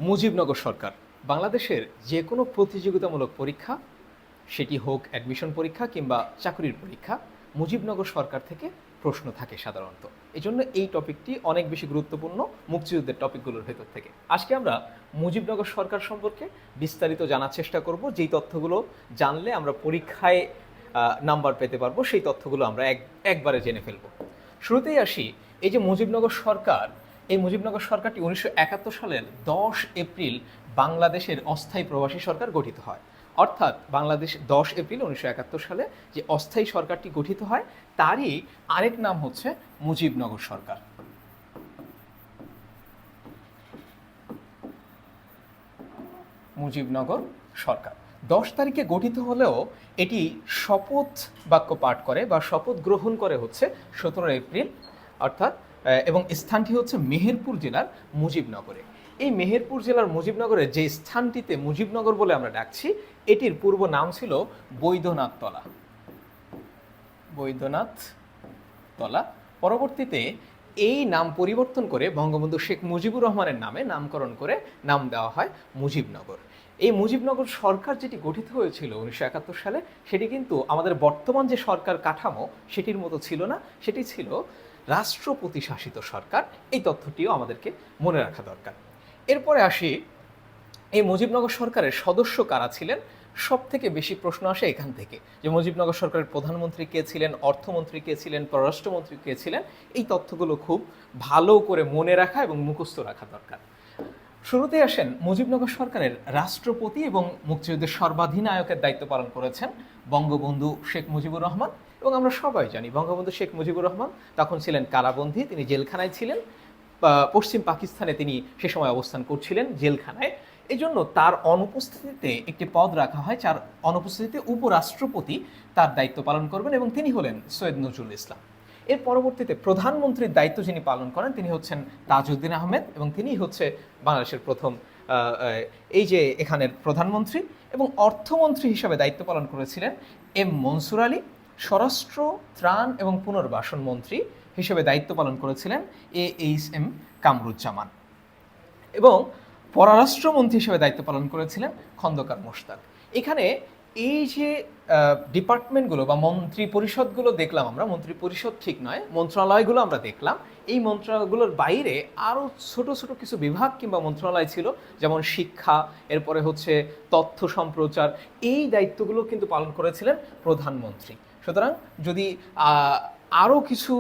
মুজিবনগর সরকার বাংলাদেশের যে কোনো প্রতিযোগিতামূলক পরীক্ষা, সেটি হোক অ্যাডমিশন পরীক্ষা কিংবা চাকরির পরীক্ষা, মুজিবনগর সরকার থেকে প্রশ্ন থাকে সাধারণত। এজন্য এই টপিকটি অনেক বেশি গুরুত্বপূর্ণ মুক্তিযুদ্ধের টপিকগুলোর ভেতর থেকে। আজকে আমরা মুজিবনগর সরকার সম্পর্কে বিস্তারিত জানার চেষ্টা করব। যেই তথ্যগুলো জানলে আমরা পরীক্ষায় নাম্বার পেতে পারবো, সেই তথ্যগুলো আমরা একবারে জেনে ফেলব। শুরুতেই আসি, এই যে মুজিবনগর সরকার, এই মুজিবনগর সরকারটি 1971 সালের 10 এপ্রিল বাংলাদেশের অস্থায়ী প্রবাসী সরকার গঠিত হয়। অর্থাৎ বাংলাদেশ 10 এপ্রিল 1971 সালে যে অস্থায়ী সরকারটি গঠিত হয়, তারই আরেক নাম হচ্ছে মুজিবনগর সরকার। মুজিবনগর সরকার 10 তারিখে গঠিত হলেও এটি শপথ বাক্য পাঠ করে বা শপথ গ্রহণ করে হচ্ছে 17 এপ্রিল, অর্থাৎ এবং স্থানটি হচ্ছে মেহেরপুর জেলার মুজিবনগরে। এই মেহেরপুর জেলার মুজিবনগরে যে স্থানটিতে মুজিবনগর বলে আমরা ডাকছি, এটির পূর্ব নাম ছিল বৈদ্যনাথ তলা। বৈদ্যনাথ তলা পরবর্তীতে এই নাম পরিবর্তন করে বঙ্গবন্ধু শেখ মুজিবুর রহমানের নামে নামকরণ করে নাম দেওয়া হয় মুজিবনগর। এই মুজিবনগর সরকার যেটি গঠিত হয়েছিল 1971 সালে, সেটি কিন্তু আমাদের বর্তমান যে সরকার কাঠামো সেটির মতো ছিল না, সেটি ছিল রাষ্ট্রপতি শাসিত সরকার। এই তথ্যটিও আমাদেরকে মনে রাখা দরকার। এরপরে আসি, এই মুজিবনগর সরকারের সদস্য কারা ছিলেন। সব থেকে বেশি প্রশ্ন আসে এখান থেকে, যে মুজিবনগর সরকারের প্রধানমন্ত্রী কে ছিলেন, অর্থমন্ত্রী কে ছিলেন, পররাষ্ট্রমন্ত্রী কে ছিলেন। এই তথ্যগুলো খুব ভালো করে মনে রাখা এবং মুখস্থ রাখা দরকার। শুরুতে আসেন, মুজিবনগর সরকারের রাষ্ট্রপতি এবং মুক্তিযুদ্ধের সর্বাধিনায়কের দায়িত্ব পালন করেছেন বঙ্গবন্ধু শেখ মুজিবুর রহমান। এবং আমরা সবাই জানি বঙ্গবন্ধু শেখ মুজিবুর রহমান তখন ছিলেন কারাবন্দী, তিনি জেলখানায় ছিলেন। পশ্চিম পাকিস্তানে তিনি সে সময় অবস্থান করছিলেন জেলখানায়। এই জন্য তার অনুপস্থিতিতে একটি পদ রাখা হয়, যার অনুপস্থিতিতে উপরাষ্ট্রপতি তার দায়িত্ব পালন করবেন, এবং তিনি হলেন সৈয়দ নজরুল ইসলাম। এর পরবর্তীতে প্রধানমন্ত্রীর দায়িত্ব যিনি পালন করেন তিনি হচ্ছেন তাজউদ্দিন আহমেদ, এবং তিনি হচ্ছে বাংলাদেশের প্রথম এই যে এখানের প্রধানমন্ত্রী। এবং অর্থমন্ত্রী হিসাবে দায়িত্ব পালন করেছিলেন এম মনসুর আলী। স্বরাষ্ট্র, ত্রাণ এবং পুনর্বাসন মন্ত্রী হিসেবে দায়িত্ব পালন করেছিলেন AHM কামরুজ্জামান। এবং পররাষ্ট্রমন্ত্রী হিসেবে দায়িত্ব পালন করেছিলেন খন্দকার মোশতাক। এখানে এই যে ডিপার্টমেন্টগুলো বা মন্ত্রী পরিষদগুলো দেখলাম আমরা, মন্ত্রী পরিষদ ঠিক নয়, মন্ত্রণালয়গুলো আমরা দেখলাম। এই মন্ত্রণালয়গুলোর বাইরে আরও ছোট ছোট কিছু বিভাগ কিংবা মন্ত্রণালয় ছিল, যেমন শিক্ষা, এরপরে হচ্ছে তথ্য সম্প্রচার। এই দায়িত্বগুলো কিন্তু পালন করেছিলেন প্রধানমন্ত্রী। সুতরাং যদি আরও কিছু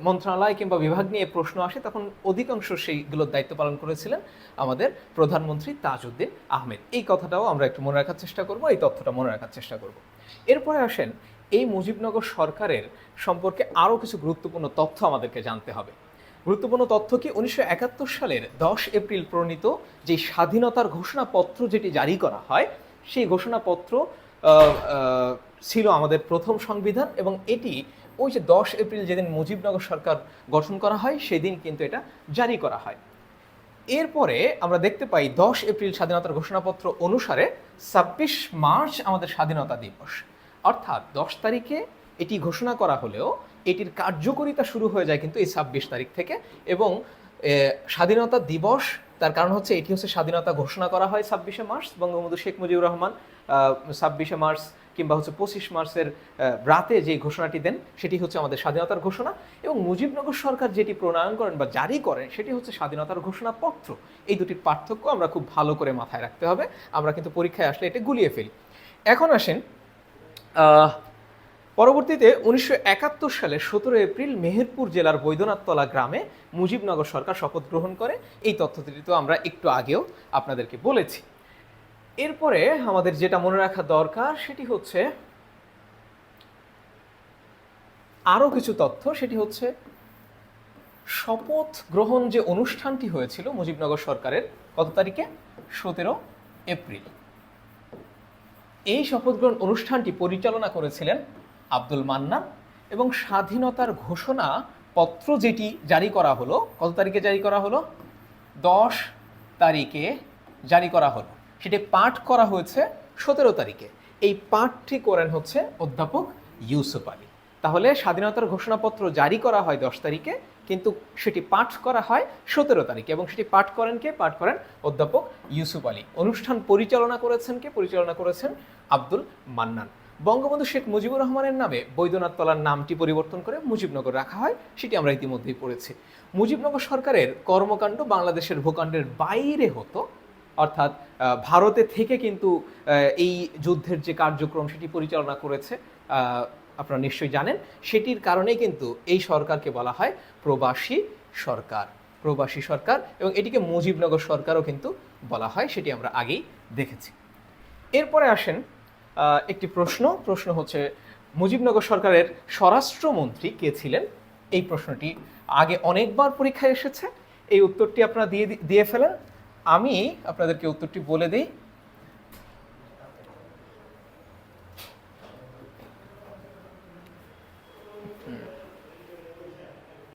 মন্ত্রণালয় কিংবা বিভাগ নিয়ে প্রশ্ন আসে, তখন অধিকাংশ সেইগুলোর দায়িত্ব পালন করেছিলেন আমাদের প্রধানমন্ত্রী তাজউদ্দিন আহমেদ। এই কথাটাও আমরা একটু মনে রাখার চেষ্টা করব, এই তথ্যটা মনে রাখার চেষ্টা করব। এরপরে আসেন, এই মুজিবনগর সরকারের সম্পর্কে আরও কিছু গুরুত্বপূর্ণ তথ্য আমাদেরকে জানতে হবে। গুরুত্বপূর্ণ তথ্য কি, 1971 সালের 10 এপ্রিল প্রণীত যে স্বাধীনতার ঘোষণাপত্র যেটি জারি করা হয়, সেই ঘোষণাপত্র ছিল আমাদের প্রথম সংবিধান। এবং এটি ওই যে 10 এপ্রিল যেদিন মুজিবনগর সরকার গঠন করা হয়, সেদিন কিন্তু এটা জারি করা হয়। এরপরে আমরা দেখতে পাই 10 এপ্রিল স্বাধীনতার ঘোষণাপত্র অনুসারে 26 মার্চ আমাদের স্বাধীনতা দিবস। অর্থাৎ 10 তারিখে এটি ঘোষণা করা হলেও এটির কার্যকারিতা শুরু হয়ে যায় কিন্তু এই 26 তারিখ থেকে। এবং স্বাধীনতা দিবস, তার কারণ হচ্ছে এটি হচ্ছে স্বাধীনতা ঘোষণা করা হয় 26শে মার্চ। বঙ্গবন্ধু শেখ মুজিবুর রহমান 26শে মার্চ কিংবা হচ্ছে 25 মার্চের রাতে যে ঘোষণাটি দেন, সেটি হচ্ছে আমাদের স্বাধীনতার ঘোষণা। এবং মুজিবনগর সরকার যেটি প্রণয়ন করেন বা জারি করেন, সেটি হচ্ছে স্বাধীনতার ঘোষণাপত্র। এই দুটির পার্থক্য আমরা খুব ভালো করে মাথায় রাখতে হবে, আমরা কিন্তু পরীক্ষায় আসলে এটা গুলিয়ে ফেলি। এখন আসেন, পরবর্তীতে 1971 সালে 17 এপ্রিল মেহেরপুর জেলার বৈদ্যনাথতলা গ্রামে মুজিবনগর সরকার শপথ গ্রহণ করে। এই তথ্যটি তো আমরা একটু আগেও আপনাদেরকে বলেছি। এরপরে আমাদের যেটা মনে রাখা দরকার সেটি হচ্ছে আরও কিছু তথ্য। সেটি হচ্ছে শপথ গ্রহণ যে অনুষ্ঠানটি হয়েছিল মুজিবনগর সরকারের কত তারিখে, 17 এপ্রিল। এই শপথ গ্রহণ অনুষ্ঠানটি পরিচালনা করেছিলেন আব্দুল মান্নান। এবং স্বাধীনতার ঘোষণা পত্র যেটি জারি করা হলো, কত তারিখে জারি করা হলো, 10 তারিখে জারি করা হলো। সেটি পাঠ করা হয়েছে 17 তারিখে। এই পাঠটি করেন হচ্ছে অধ্যাপক ইউসুফ আলী। তাহলে স্বাধীনতার ঘোষণাপত্র জারি করা হয় 10 তারিখে, কিন্তু সেটি পাঠ করা হয় 17 তারিখে, এবং সেটি পাঠ করেন কে? পাঠ করেন অধ্যাপক ইউসুফ আলী। অনুষ্ঠান পরিচালনা করেছেন কে? পরিচালনা করেছেন আব্দুল মান্নান। বঙ্গবন্ধু শেখ মুজিবুর রহমানের নামে বৈদ্যনাথ তলার নামটি পরিবর্তন করে মুজিবনগর রাখা হয়, সেটি আমরা ইতিমধ্যেই পড়েছি। মুজিবনগর সরকারের কর্মকাণ্ড বাংলাদেশের ভূখণ্ডের বাইরে হতো, অর্থাৎ ভারতে থেকে কিন্তু এই যুদ্ধের যে কার্যক্রম সেটি পরিচালনা করেছে, আপনারা নিশ্চয়ই জানেন। সেটির কারণেই কিন্তু এই সরকারকে বলা হয় প্রবাসী সরকার। প্রবাসী সরকার, এবং এটিকে মুজিবনগর সরকারও কিন্তু বলা হয়, সেটি আমরা আগেই দেখেছি। এরপরে আসেন একটি প্রশ্ন হচ্ছে মুজিবনগর সরকারের স্বরাষ্ট্রমন্ত্রী কে ছিলেন? এই প্রশ্নটি আগে অনেকবার পরীক্ষায় এসেছে, এই উত্তরটি আপনারা দিয়ে ফেলেন। আমি আপনাদেরকে উত্তরটি বলে দিই।